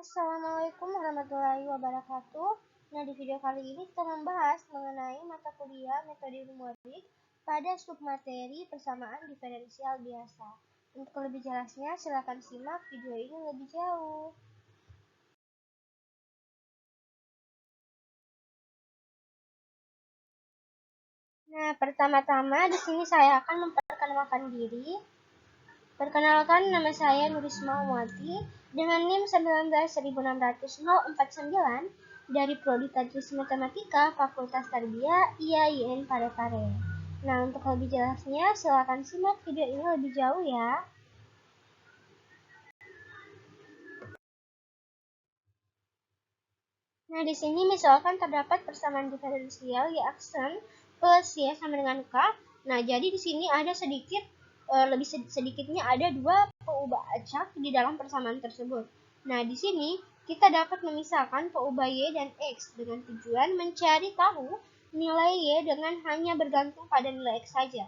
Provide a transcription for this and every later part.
Assalamualaikum warahmatullahi wabarakatuh. Nah, di video kali ini kita membahas mengenai mata kuliah metode numerik pada submateri persamaan diferensial biasa. Untuk lebih jelasnya, silakan simak video ini lebih jauh. Nah, pertama-tama di sini saya akan memperkenalkan diri. Perkenalkan, nama saya Nurisma Umwati dengan NIM 19.649 dari Prodi Tadris Matematika Fakultas Tarbiyah IAIN Parepare. Nah, untuk lebih jelasnya silakan simak video ini lebih jauh ya. Nah, di sini misalkan terdapat persamaan diferensial Y aksen plus Y sama dengan K. Nah, jadi di sini ada lebih sedikitnya ada dua peubah acak di dalam persamaan tersebut. Nah, di sini kita dapat memisahkan peubah Y dan X dengan tujuan mencari tahu nilai Y dengan hanya bergantung pada nilai X saja.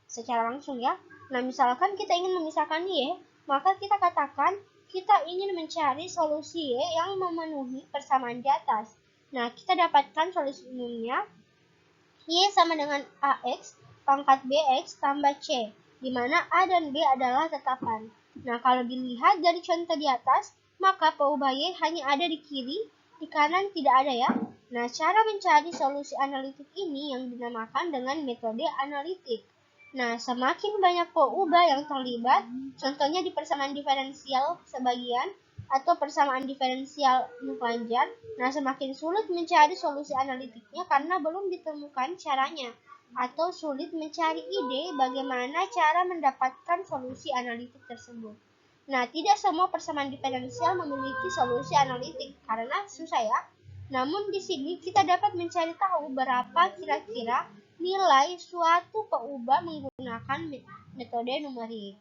Secara langsung ya. Nah, misalkan kita ingin memisahkan Y, maka kita katakan kita ingin mencari solusi Y yang memenuhi persamaan di atas. Nah, kita dapatkan solusi umumnya Y sama dengan AX pangkat BX tambah C, di mana A dan B adalah tetapan. Nah, kalau dilihat dari contoh di atas, maka peubah Y hanya ada di kiri, di kanan tidak ada ya. Nah, cara mencari solusi analitik ini yang dinamakan dengan metode analitik. Nah, semakin banyak peubah yang terlibat, contohnya di persamaan diferensial sebagian atau persamaan diferensial mupanjat, nah semakin sulit mencari solusi analitiknya karena belum ditemukan caranya, atau sulit mencari ide bagaimana cara mendapatkan solusi analitik tersebut. Nah, tidak semua persamaan diferensial memiliki solusi analitik karena susah ya. Namun di sini kita dapat mencari tahu berapa kira-kira nilai suatu peubah menggunakan metode numerik.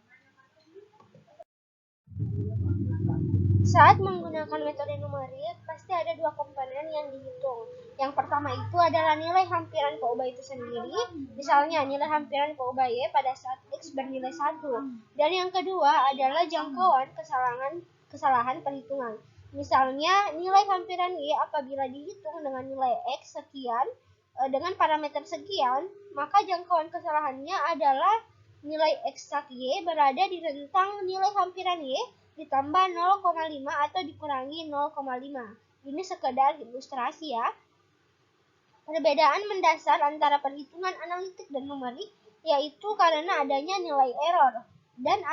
Saat menggunakan metode numerik, pasti ada dua komponen yang dihitung. Yang pertama itu adalah nilai hampiran peubah itu sendiri, misalnya nilai hampiran peubah Y pada saat X bernilai 1. Dan yang kedua adalah jangkauan kesalahan perhitungan. Misalnya, nilai hampiran Y apabila dihitung dengan nilai X sekian, dengan parameter sekian, maka jangkauan kesalahannya adalah nilai eksak Y berada di rentang nilai hampiran Y ditambah 0,5 atau dikurangi 0,5. Ini sekedar ilustrasi ya. Perbedaan mendasar antara perhitungan analitik dan numerik yaitu karena adanya nilai error dan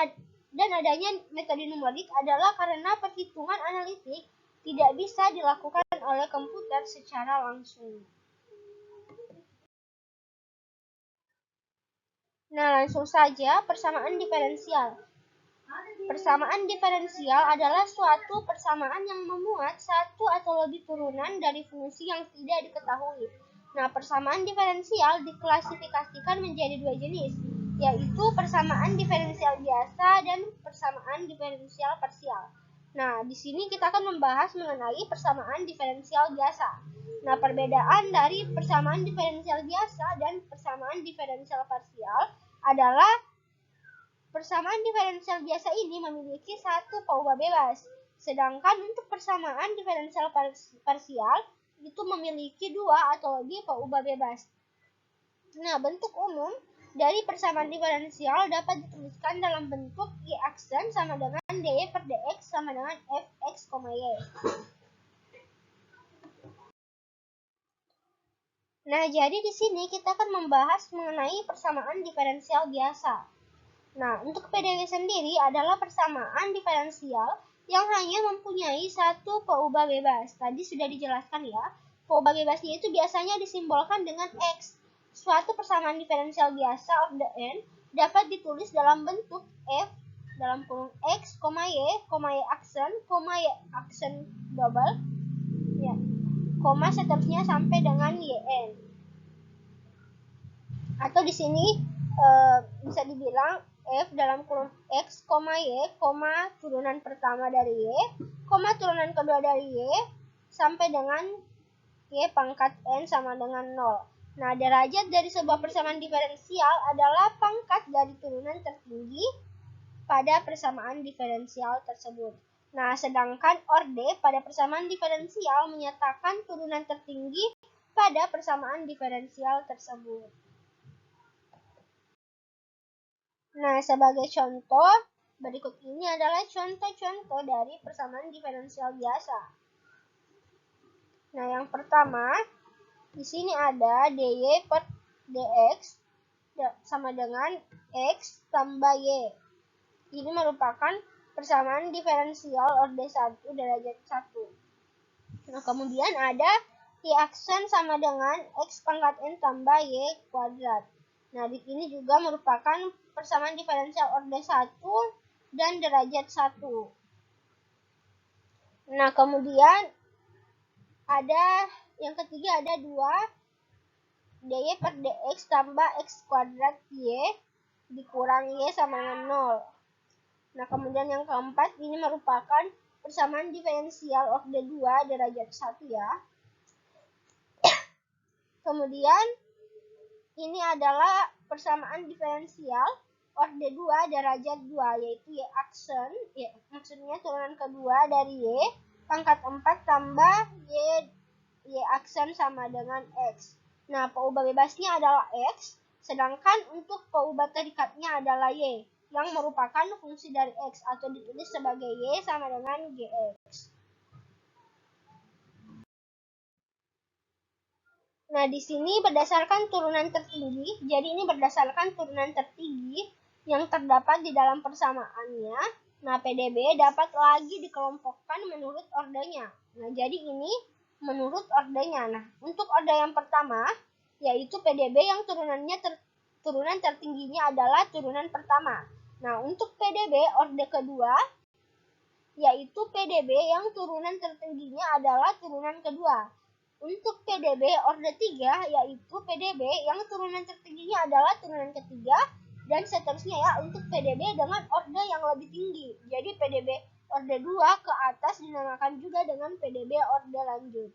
adanya metode numerik adalah karena perhitungan analitik tidak bisa dilakukan oleh komputer secara langsung. Nah, langsung saja persamaan diferensial. Persamaan diferensial adalah suatu persamaan yang memuat satu atau lebih turunan dari fungsi yang tidak diketahui. Nah, persamaan diferensial diklasifikasikan menjadi dua jenis, yaitu persamaan diferensial biasa dan persamaan diferensial parsial. Nah, di sini kita akan membahas mengenai persamaan diferensial biasa. Nah, perbedaan dari persamaan diferensial biasa dan persamaan diferensial parsial adalah persamaan diferensial biasa ini memiliki satu peubah bebas, sedangkan untuk persamaan diferensial parsial itu memiliki dua atau lebih peubah bebas. Nah, bentuk umum dari persamaan diferensial dapat dituliskan dalam bentuk Y aksen sama dengan dy per dx sama dengan fx, y. Nah, jadi di sini kita akan membahas mengenai persamaan diferensial biasa. Nah, untuk PDW sendiri adalah persamaan diferensial yang hanya mempunyai satu peubah bebas. Tadi sudah dijelaskan ya, peubah bebasnya itu biasanya disimbolkan dengan X. Suatu persamaan diferensial biasa of the n dapat ditulis dalam bentuk F dalam kurung X, Y aksen double, ya, koma seterusnya sampai dengan YN. Atau di sini bisa dibilang F dalam kurung X, Y, turunan pertama dari Y, turunan kedua dari Y, sampai dengan Y pangkat N sama dengan 0. Nah, derajat dari sebuah persamaan diferensial adalah pangkat dari turunan tertinggi pada persamaan diferensial tersebut. Nah, sedangkan orde pada persamaan diferensial menyatakan turunan tertinggi pada persamaan diferensial tersebut. Nah, sebagai contoh, berikut ini adalah contoh-contoh dari persamaan diferensial biasa. Nah, yang pertama, di sini ada dy per dx sama dengan x tambah y. Ini merupakan persamaan diferensial orde 1 derajat 1. Nah, kemudian ada y aksen sama dengan x pangkat n tambah y kuadrat. Nah, di sini juga merupakan persamaan diferensial orde 1 dan derajat 1. Nah, kemudian ada yang ketiga ada 2 dy per dx tambah x kuadrat y dikurang y sama dengan 0. Nah, kemudian yang keempat ini merupakan persamaan diferensial orde 2 derajat 1 ya. Kemudian ini adalah persamaan diferensial orde 2 derajat 2 yaitu y aksen, ya, maksudnya turunan kedua dari y pangkat 4 tambah y aksen sama dengan x. Nah, peubah bebasnya adalah x, sedangkan untuk peubah terikatnya adalah y yang merupakan fungsi dari x atau ditulis sebagai y sama dengan gx. Nah, di sini berdasarkan turunan tertinggi, jadi ini berdasarkan turunan tertinggi yang terdapat di dalam persamaannya. Nah, PDB dapat lagi dikelompokkan menurut ordenya. Nah, jadi ini menurut ordenya. Nah, untuk orde yang pertama, yaitu PDB yang turunan tertingginya adalah turunan pertama. Nah, untuk PDB orde kedua, yaitu PDB yang turunan tertingginya adalah turunan kedua. Untuk PDB orde 3, yaitu PDB yang turunan tertingginya adalah turunan ketiga, dan seterusnya ya untuk PDB dengan orde yang lebih tinggi. Jadi PDB orde 2 ke atas dinamakan juga dengan PDB orde lanjut.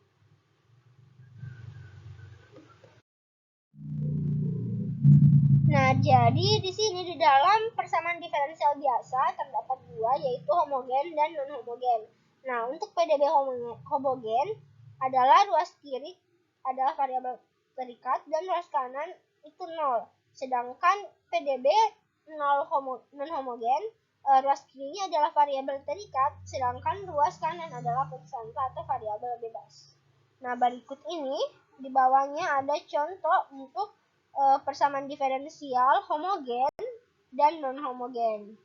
Nah, jadi di sini di dalam persamaan diferensial biasa terdapat dua, yaitu homogen dan non-homogen. Nah, untuk PDB homogen adalah ruas kiri adalah variabel terikat dan ruas kanan itu 0. Sedangkan PDB non-homogen, ruas kirinya adalah variabel terikat, sedangkan ruas kanan adalah konstanta atau variabel bebas. Nah, berikut ini di bawahnya ada contoh untuk persamaan diferensial homogen dan non-homogen.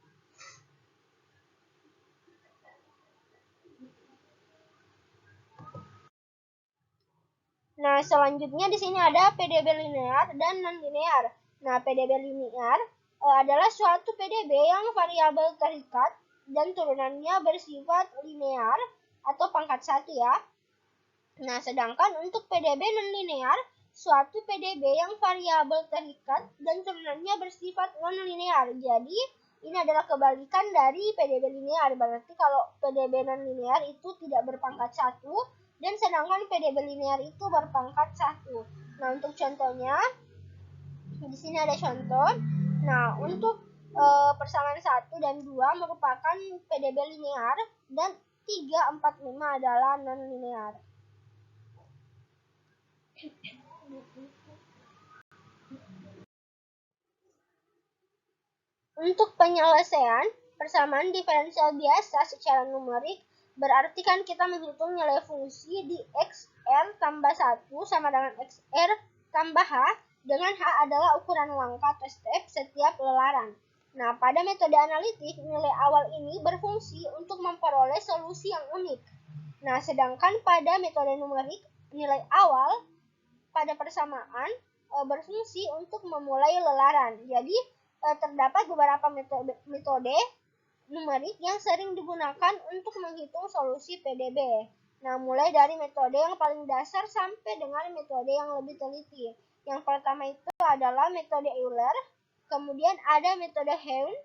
Nah, selanjutnya di sini ada PDB linear dan non-linear. Nah, PDB linear adalah suatu PDB yang variabel terikat dan turunannya bersifat linear atau pangkat 1 ya. Nah, sedangkan untuk PDB non-linear, suatu PDB yang variabel terikat dan turunannya bersifat non-linear. Jadi, ini adalah kebalikan dari PDB linear. Berarti kalau PDB non-linear itu tidak berpangkat 1, dan sedangkan PDB linear itu berpangkat 1. Nah, untuk contohnya, di sini ada contoh. Nah, untuk persamaan 1 dan 2 merupakan PDB linear, dan 3, 4, 5 adalah non-linear. Untuk penyelesaian persamaan diferensial biasa secara numerik, berarti kan kita menghitung nilai fungsi di xr tambah 1 sama dengan xr tambah h, dengan h adalah ukuran langkah atau step setiap lelaran. Nah, pada metode analitik, nilai awal ini berfungsi untuk memperoleh solusi yang unik. Nah, sedangkan pada metode numerik, nilai awal pada persamaan berfungsi untuk memulai lelaran. Jadi, terdapat beberapa metode numerik yang sering digunakan untuk menghitung solusi PDB. Nah, mulai dari metode yang paling dasar sampai dengan metode yang lebih teliti. Yang pertama itu adalah metode Euler, kemudian ada metode Heun,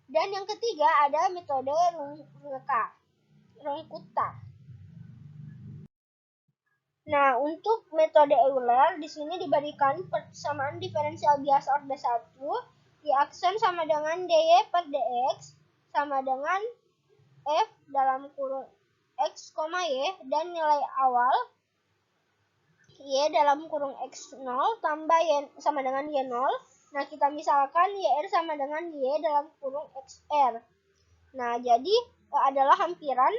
dan yang ketiga ada metode Runge-Kutta. Nah, untuk metode Euler di sini diberikan persamaan diferensial biasa orde 1, y aksen sama dengan dy per dx sama dengan f dalam kurung X, Y dan nilai awal Y dalam kurung X0 tambah Y sama dengan Y0. Nah, kita misalkan YR sama dengan Y dalam kurung XR. Nah, jadi adalah hampiran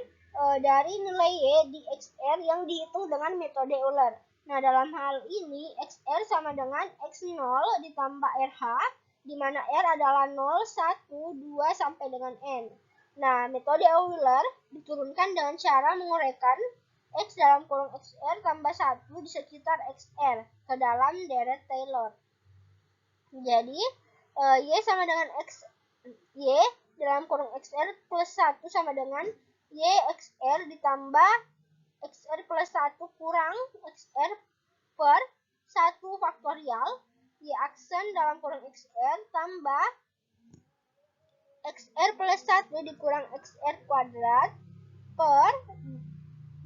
dari nilai Y di XR yang dihitung dengan metode Euler. Nah, dalam hal ini XR sama dengan X0 ditambah RH, di mana R adalah 0, 1, 2, sampai dengan N. Nah, metode Euler diturunkan dengan cara menguraikan X dalam kurung XR tambah 1 di sekitar XR ke dalam deret Taylor. Jadi, Y sama dengan X, Y dalam kurung XR plus 1 sama dengan Y XR ditambah XR plus 1 kurang XR per 1 faktorial Y aksen dalam kurung XR tambah XR plus 1 dikurang XR kuadrat per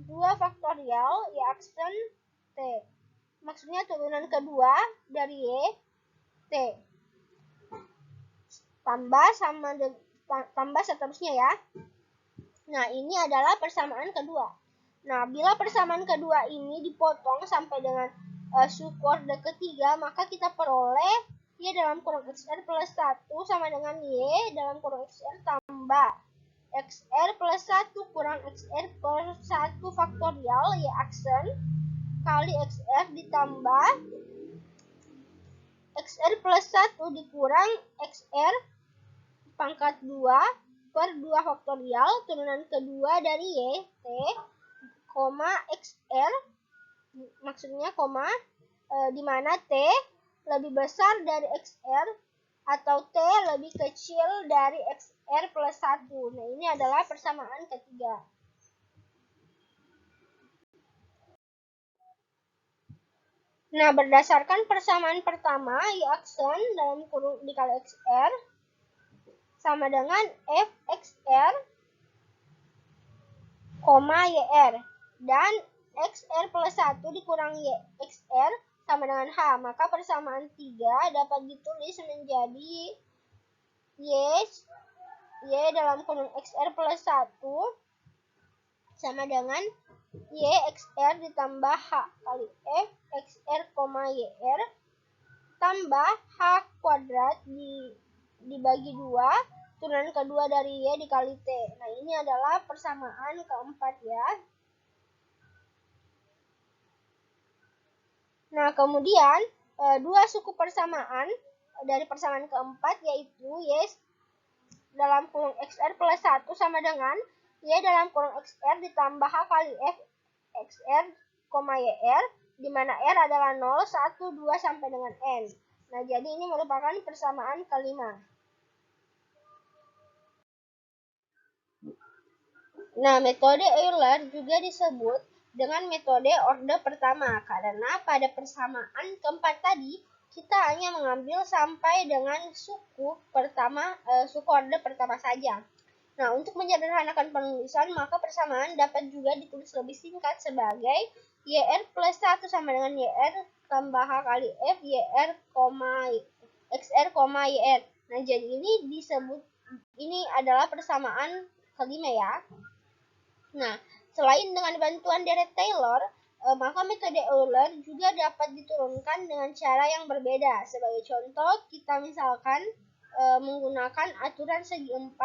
2 faktorial Y aksen T. Maksudnya turunan kedua dari Y, T. Tambah seterusnya ya. Nah, ini adalah persamaan kedua. Nah, bila persamaan kedua ini dipotong sampai dengan suku orde ketiga, maka kita peroleh Y dalam kurung XR plus 1 sama dengan Y dalam kurung XR tambah XR plus 1 kurang XR per 1 faktorial Y aksen kali XR ditambah XR plus 1 dikurang XR pangkat 2 per 2 faktorial turunan kedua dari Y, T, XR, maksudnya di mana T lebih besar dari XR atau T lebih kecil dari XR plus 1. Nah, ini adalah persamaan ketiga. Nah, berdasarkan persamaan pertama, Y aksen dalam kurung dikali XR sama dengan FXR, YR. Dan XR plus 1 dikurang YXR sama dengan H. Maka persamaan 3 dapat ditulis menjadi Y dalam kurung XR plus 1 sama dengan YXR ditambah H kali F XR, YR tambah H kuadrat dibagi 2 turunan kedua dari Y dikali T. Nah, ini adalah persamaan keempat ya. Nah, kemudian dua suku persamaan dari persamaan keempat yaitu Y dalam kurung XR plus 1 sama dengan Y dalam kurung XR ditambah H kali F XR, YR, di mana R adalah 0, 1, 2, sampai dengan N. Nah, jadi ini merupakan persamaan kelima. Nah, metode Euler juga disebut dengan metode orde pertama karena pada persamaan keempat tadi kita hanya mengambil sampai dengan suku orde pertama saja. Nah, untuk menyederhanakan penulisan, maka persamaan dapat juga ditulis lebih singkat sebagai YR plus 1 sama dengan YR tambah H kali F YR, XR, YR. Nah, jadi ini adalah persamaan kelima ya. Nah, selain dengan bantuan deret Taylor, maka metode Euler juga dapat diturunkan dengan cara yang berbeda. Sebagai contoh, kita misalkan menggunakan aturan segi 4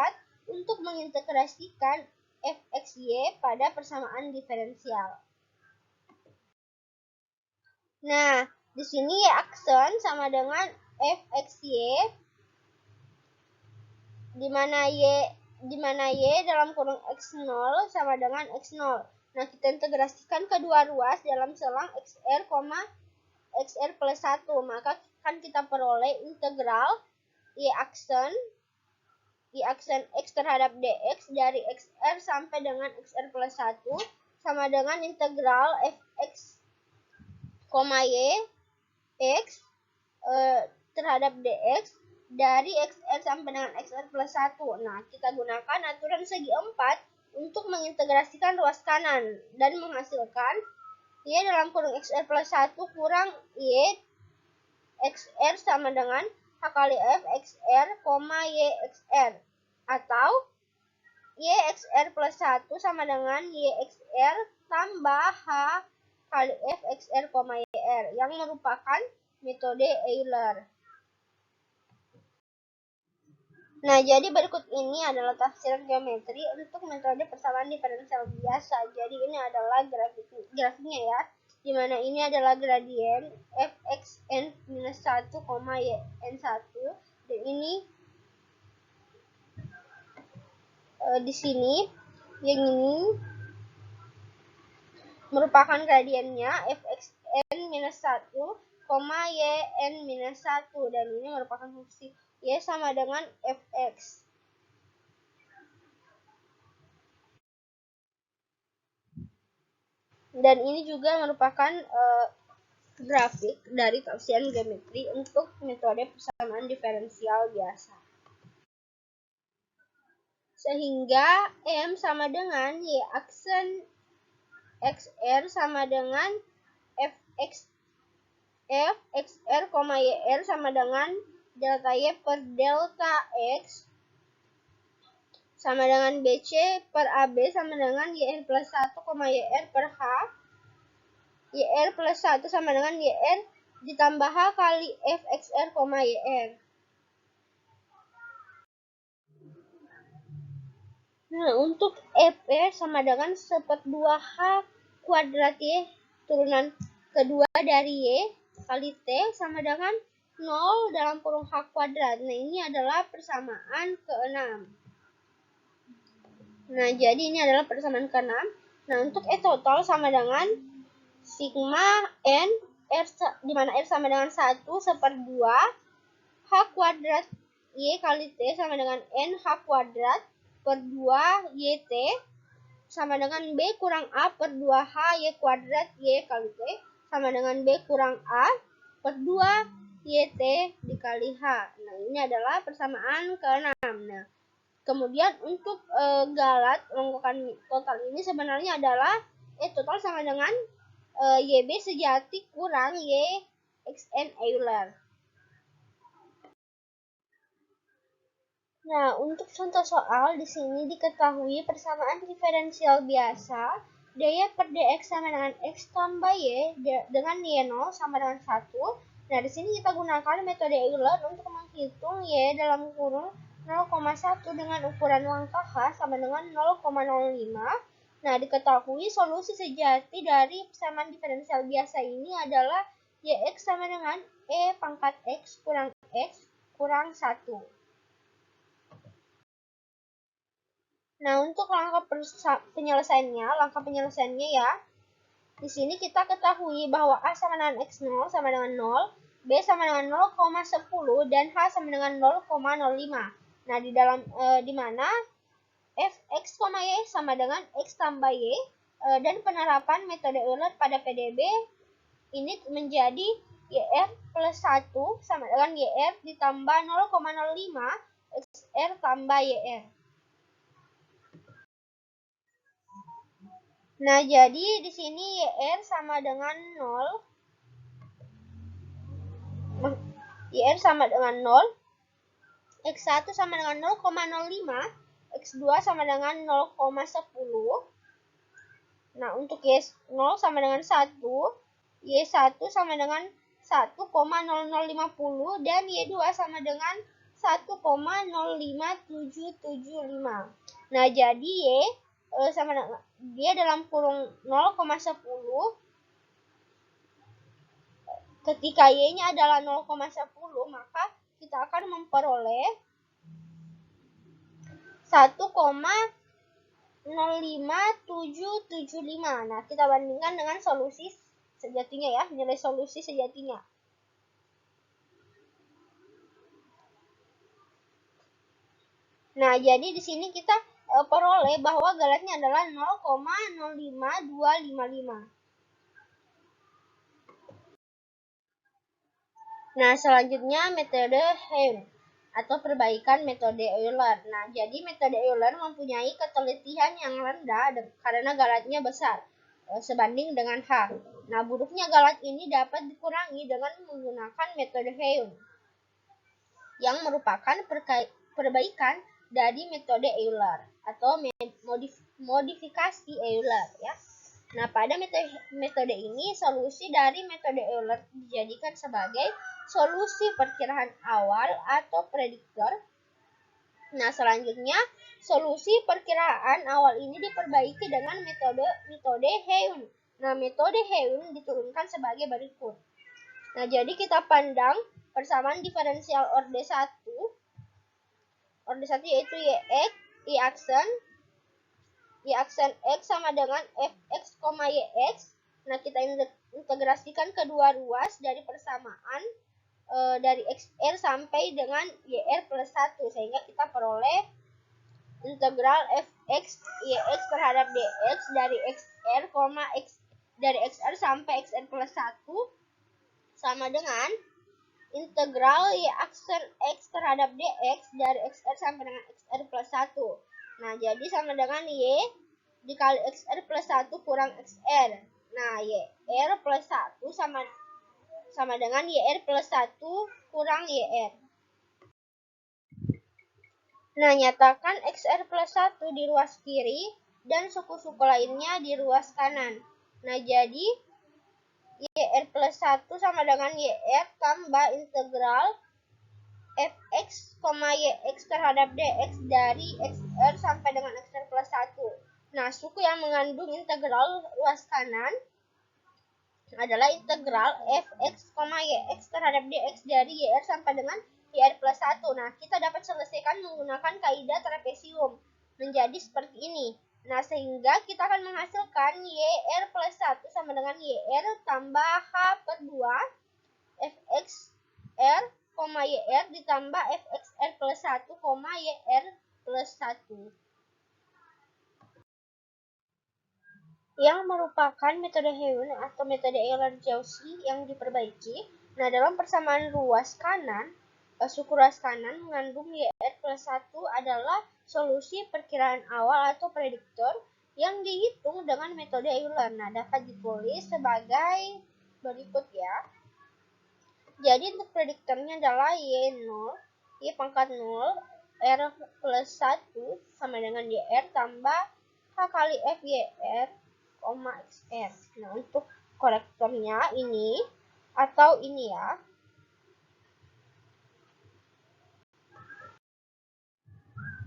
untuk mengintegrasikan fxy pada persamaan diferensial. Nah, di sini Y aksen sama dengan fxy, di mana Y dalam kurung X0 sama dengan X0. Nah, kita integrasikan kedua ruas dalam selang XR, XR plus 1. Maka kan kita peroleh integral Y aksen X terhadap dx dari XR sampai dengan XR plus 1 sama dengan integral fx, Y X terhadap dx dari XR sampai dengan XR plus 1. Nah, kita gunakan aturan segi 4 untuk mengintegrasikan ruas kanan dan menghasilkan Y dalam kurung XR plus 1 kurang Y XR sama dengan H kali F XR, Y XR atau YXR plus 1 sama dengan YXR tambah H kali FXR, YR yang merupakan metode Euler. Nah, jadi berikut ini adalah tafsiran geometri untuk metode persamaan diferensial biasa. Jadi ini adalah grafiknya ya, di mana ini adalah gradien fxn minus 1, yn1, dan ini di sini yang ini merupakan gradiennya fxn minus 1, yn minus 1, dan ini merupakan fungsi y sama dengan fx. Dan ini juga merupakan grafik dari tafsiran geometri untuk metode persamaan diferensial biasa. Sehingga M sama dengan Y aksen XR sama dengan FXR, YR sama dengan delta Y per delta X sama dengan BC per AB sama dengan YR plus 1, YR per H. YR plus 1 sama dengan YR ditambah H kali FXR, YR. Nah, untuk EP sama dengan 1/2H kuadrat Y turunan kedua dari Y kali T sama dengan 0 dalam kurung H kuadrat. Nah, ini adalah persamaan ke-6. Nah, jadi ini adalah persamaan ke-6. Nah, untuk E total sama dengan sigma N, di mana R sama dengan 1/2 H kuadrat Y kali T sama dengan N H kuadrat per 2 YT sama dengan B kurang A per 2H Y kuadrat Y kali T sama dengan B kurang A per 2 YT dikali H. Nah, ini adalah persamaan ke-6. Nah, kemudian untuk galat longgokan total ini sebenarnya adalah E total sama dengan YB sejati kurang Y XN Euler. Nah, untuk contoh soal di sini diketahui persamaan diferensial biasa daya per dx sama dengan x tambah y dengan y0 sama dengan 1. Nah, di sini kita gunakan metode Euler untuk menghitung y dalam kurung 0,1 dengan ukuran langkah h sama dengan 0,05. Nah, diketahui solusi sejati dari persamaan diferensial biasa ini adalah yx sama dengan e pangkat x kurang 1. Nah, untuk langkah penyelesaiannya ya. Di sini kita ketahui bahwa A sama dengan X0 sama dengan 0, B sama dengan 0,10 dan H sama dengan 0,05. Nah, di mana Fx, Y sama dengan X tambah Y dan penerapan metode Euler pada PDB ini menjadi YR plus 1 sama dengan YR ditambah 0,05 XR tambah YR. Nah, jadi di sini YR sama dengan 0. YR sama dengan 0. X1 sama dengan 0,05. X2 sama dengan 0,10. Nah, untuk Y0 sama dengan 1. Y1 sama dengan 1,0050 dan Y2 sama dengan 1,05775. Nah, jadi Y sama dengan dia dalam kurung 0,10 ketika Y-nya adalah 0,10 maka kita akan memperoleh 1,05775. Nah, kita bandingkan dengan solusi sejatinya ya, nilai solusi sejatinya. Nah, jadi di sini kita peroleh bahwa galatnya adalah 0,05255. Nah, selanjutnya metode Hein atau perbaikan metode Euler. Nah, jadi metode Euler mempunyai ketelitian yang rendah karena galatnya besar sebanding dengan H. Nah, buruknya galat ini dapat dikurangi dengan menggunakan metode Hein yang merupakan perbaikan dari metode Euler atau modifikasi Euler ya. Nah, pada metode ini solusi dari metode Euler dijadikan sebagai solusi perkiraan awal atau prediktor. Nah, selanjutnya solusi perkiraan awal ini diperbaiki dengan metode Heun. Nah, metode Heun diturunkan sebagai berikut. Nah, jadi kita pandang persamaan diferensial orde 1. Orde 1 yaitu YX, Y aksen X sama dengan Fx, Yx. Nah, kita integrasikan kedua ruas dari persamaan dari XR sampai dengan YR plus 1. Sehingga kita peroleh integral Fx, Yx terhadap Dx dari XR, dari XR sampai XR plus 1 sama dengan integral Y aksen X terhadap Dx dari XR sampai dengan XR plus 1. Nah, jadi sama dengan Y dikali XR plus 1 kurang XR. Nah, YR plus 1 sama dengan YR plus 1 kurang YR. Nah, nyatakan XR plus 1 di ruas kiri dan suku-suku lainnya di ruas kanan. Nah, jadi YR plus 1 sama dengan YR tambah integral Fx, Yx terhadap Dx dari XR sampai dengan XR plus 1. Nah, suku yang mengandung integral ruas kanan adalah integral Fx, Yx terhadap Dx dari YR sampai dengan YR plus 1. Nah, kita dapat selesaikan menggunakan kaidah trapesium menjadi seperti ini. Nah, sehingga kita akan menghasilkan YR plus 1 sama dengan YR tambah H per 2 Fxr, YR ditambah Fxr plus 1, YR plus 1. Yang merupakan metode Heun atau metode Euler-Jauzi yang diperbaiki. Nah, dalam persamaan ruas kanan, suku ruas kanan mengandung YR plus 1 adalah solusi perkiraan awal atau prediktor yang dihitung dengan metode Euler. Nah, dapat ditulis sebagai berikut ya. Jadi untuk prediktornya adalah Y0, Y pangkat 0, R plus 1 sama dengan YR tambah H kali F YR, XR. Nah, untuk korektornya ini atau ini ya.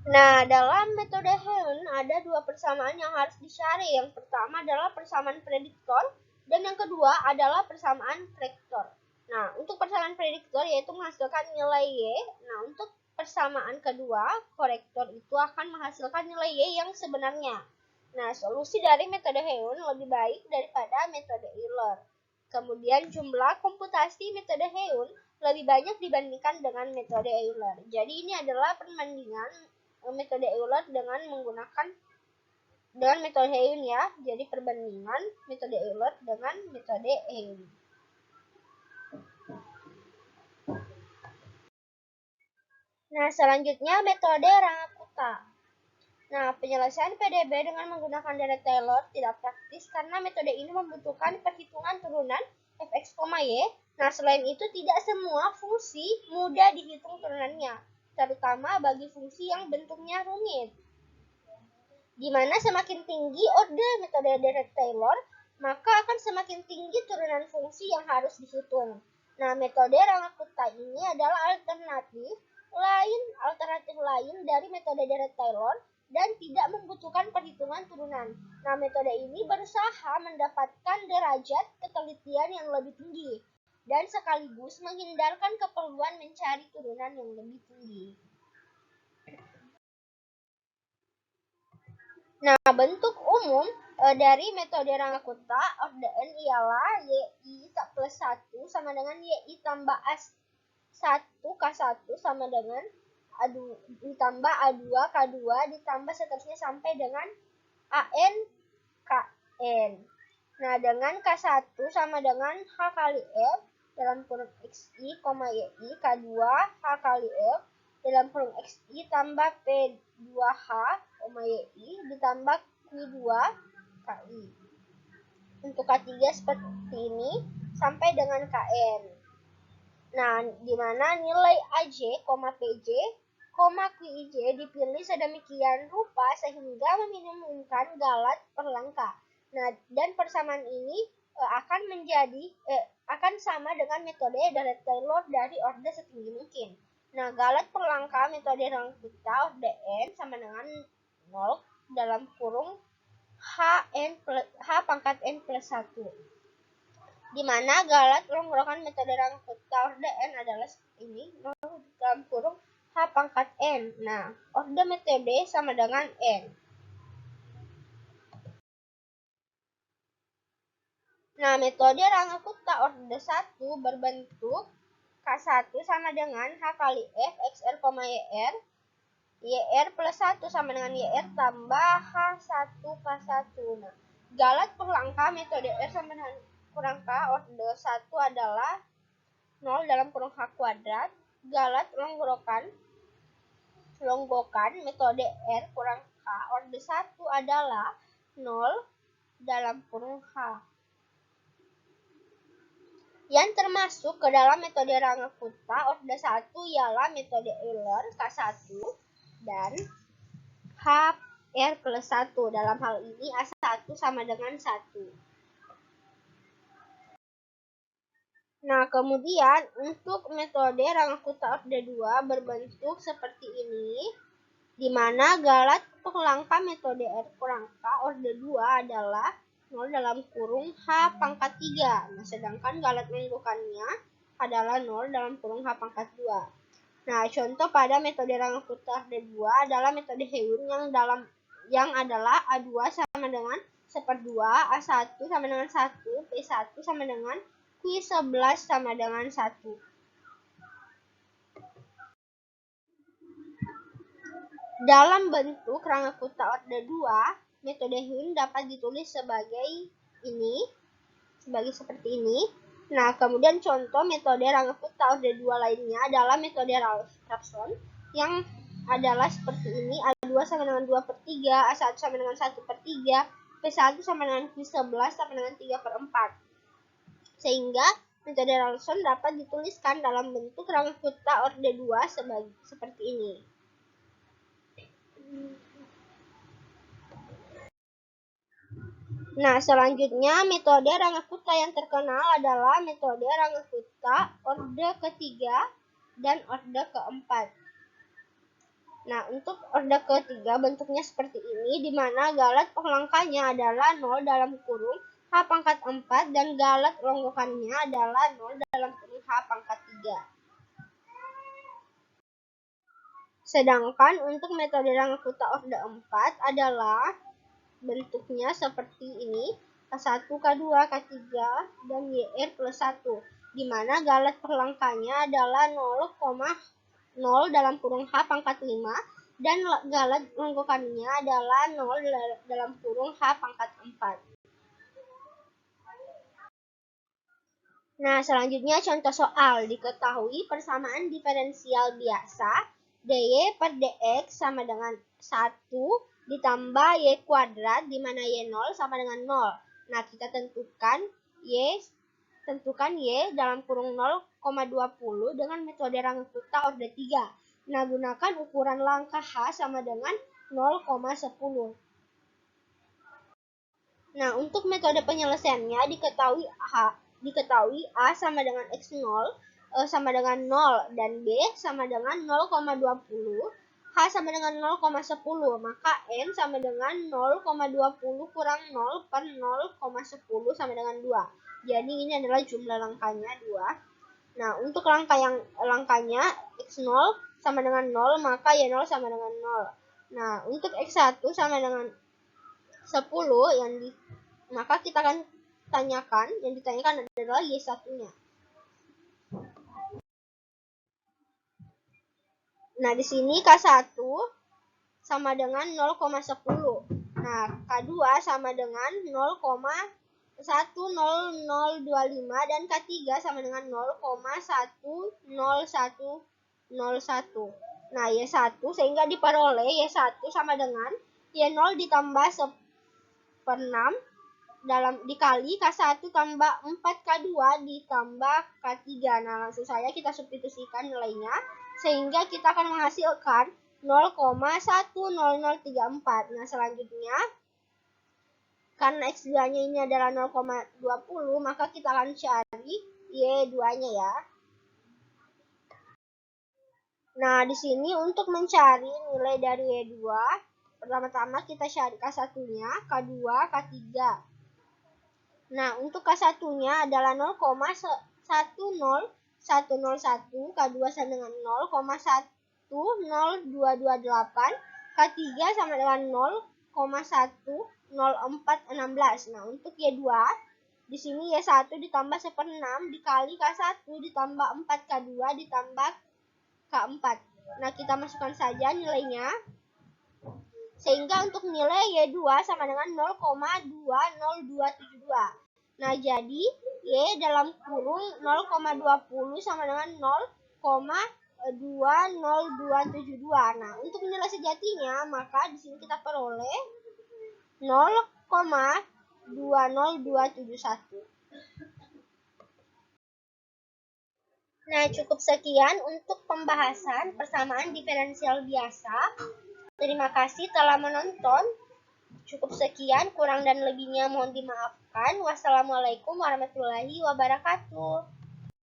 Nah, dalam metode Heun ada dua persamaan yang harus dicari. Yang pertama adalah persamaan prediktor dan yang kedua adalah persamaan vektor. Nah, untuk persamaan prediktor yaitu menghasilkan nilai Y. Nah, untuk persamaan kedua, korektor itu akan menghasilkan nilai Y yang sebenarnya. Nah, solusi dari metode Heun lebih baik daripada metode Euler. Kemudian jumlah komputasi metode Heun lebih banyak dibandingkan dengan metode Euler. Jadi ini adalah perbandingan metode Euler dengan menggunakan metode Heun ya. Jadi perbandingan metode Euler dengan metode Heun. Nah, selanjutnya metode Rangaputa. Nah, penyelesaian PDB dengan menggunakan deret Taylor tidak praktis karena metode ini membutuhkan perhitungan turunan Fx, Y. Nah, selain itu tidak semua fungsi mudah dihitung turunannya, terutama bagi fungsi yang bentuknya rumit. Di mana semakin tinggi orde metode deret Taylor, maka akan semakin tinggi turunan fungsi yang harus dihitung. Nah, metode Rangaputa ini adalah alternatif lain dari metode deret Taylor dan tidak membutuhkan perhitungan turunan. Nah, metode ini berusaha mendapatkan derajat ketelitian yang lebih tinggi dan sekaligus menghindarkan keperluan mencari turunan yang lebih tinggi. Nah, bentuk umum dari metode Rangaputa orde N ialah YI plus 1 sama dengan YI tambah A1 K1 sama dengan ditambah A2 K2 ditambah seterusnya sampai dengan AN KN. Nah, dengan K1 sama dengan H kali F dalam kurung XI, YI K2 H kali F dalam kurung XI tambah P2H, YI ditambah Q2 KI. Untuk K3 seperti ini sampai dengan KN. Nah, di mana nilai AJ, PJ, koma Qij dipilih sedemikian rupa sehingga meminimumkan galat perlengkap. Nah, dan persamaan ini akan sama dengan metode Dirac-Taylor dari orde setinggi mungkin. Nah, galat perlengkap metode Rangkuta orde n sama dengan 0 dalam kurung h pangkat n plus 1. Di mana galat ronggrokan metode Rangkuta orde n adalah ini 0 dalam kurung h pangkat n. Nah, orde metode sama dengan n. Nah, metode Rangkuta orde 1 berbentuk K1 sama dengan H kali F XR, YR. YR plus 1 sama dengan YR tambah H1 K1. Nah, galat perlengkap metode R sama dengan kurang K orde 1 adalah 0 dalam kurung H kuadrat. Galat longgokan metode R kurang K orde 1 adalah 0 dalam kurung H. Yang termasuk ke dalam metode Rangkuta orde 1 ialah metode Euler K1 dan HR plus 1. Dalam hal ini A1 sama dengan 1. Nah, kemudian untuk metode Rangkuta orde 2 berbentuk seperti ini, di mana galat perlengkap metode R kurang K orde 2 adalah 0 dalam kurung H pangkat 3. Nah, sedangkan galat longgokannya adalah 0 dalam kurung H pangkat 2. Nah, contoh pada metode Rangkuta orde 2 adalah metode Heun yang adalah A2 sama dengan 1/2, A1 sama dengan 1, P1 sama dengan Q11 sama dengan 1. Dalam bentuk Rangkuta orde 2, metode Heun dapat ditulis sebagai seperti ini. Nah, kemudian contoh metode Rangkuta orde 2 lainnya adalah metode Raphson yang adalah seperti ini. A2 sama dengan 2/3, A1 sama dengan 1/3, P1 sama dengan Q11 sama dengan 3/4. Sehingga metode Raphson dapat dituliskan dalam bentuk Rangkuta orde 2 seperti ini. Nah, selanjutnya metode Rangkuta yang terkenal adalah metode Rangkuta orde ketiga dan orde keempat. Nah, untuk orde ketiga bentuknya seperti ini, di mana galat perlengkapnya adalah 0 dalam kurung H pangkat 4 dan galat longgokannya adalah 0 dalam kurung H pangkat 3. Sedangkan untuk metode Rangkuta orde 4 adalah bentuknya seperti ini, K1, K2, K3, dan YR plus 1, di mana galat perlengkapnya adalah 0,0 dalam kurung H pangkat 5, dan galat longgokannya adalah 0 dalam kurung H pangkat 4. Nah, selanjutnya contoh soal. Diketahui persamaan diferensial biasa dy per dx sama dengan 1 ditambah y kuadrat, di mana y0 sama dengan 0. Nah, kita tentukan y dalam kurung 0,20 dengan metode Rangkuta orde 3. Nah, gunakan ukuran langkah H sama dengan 0,10. Nah, untuk metode penyelesaiannya diketahui A sama dengan X0 sama dengan 0 dan B sama dengan 0,20, H sama dengan 0,10, maka N sama dengan 0,20 kurang 0 per 0,10 sama dengan 2. Jadi ini adalah jumlah langkahnya 2. Nah, untuk langkahnya X0 sama dengan 0, maka Y0 sama dengan 0. Nah, untuk X1 sama dengan 10, maka kita akan yang ditanyakan adalah Y1-nya. Nah, di sini K1 sama dengan 0,10. Nah, K2 sama dengan 0,10025 dan K3 sama dengan 0,10101. Nah, Y1 sehingga diperoleh Y1 sama dengan Y0 ditambah 1/6 dikali K1 tambah 4 K2 ditambah K3. Nah, langsung saja kita substitusikan nilainya. sehingga kita akan menghasilkan 0,10034. Nah, selanjutnya karena X2-nya ini adalah 0,20, maka kita akan cari Y2-nya ya. Nah, di sini untuk mencari nilai dari Y2, pertama-tama kita cari K1-nya, K2, K3. Nah, untuk K1-nya adalah 0,10101, K2 sama dengan 0,10228, K3 sama dengan 0,10416. Nah, untuk Y2, di sini Y1 ditambah 1/6 dikali K1 ditambah 4K2 ditambah K4. Nah, kita masukkan saja nilainya. Sehingga untuk nilai Y2 sama dengan 0,20272. Nah, jadi Y dalam kurung 0,20 sama dengan 0,20272. Nah, untuk nilai sejatinya, maka di sini kita peroleh 0,20271. Nah, cukup sekian untuk pembahasan persamaan diferensial biasa. Terima kasih telah menonton. Cukup sekian, kurang dan lebihnya mohon dimaafkan. Wassalamualaikum warahmatullahi wabarakatuh.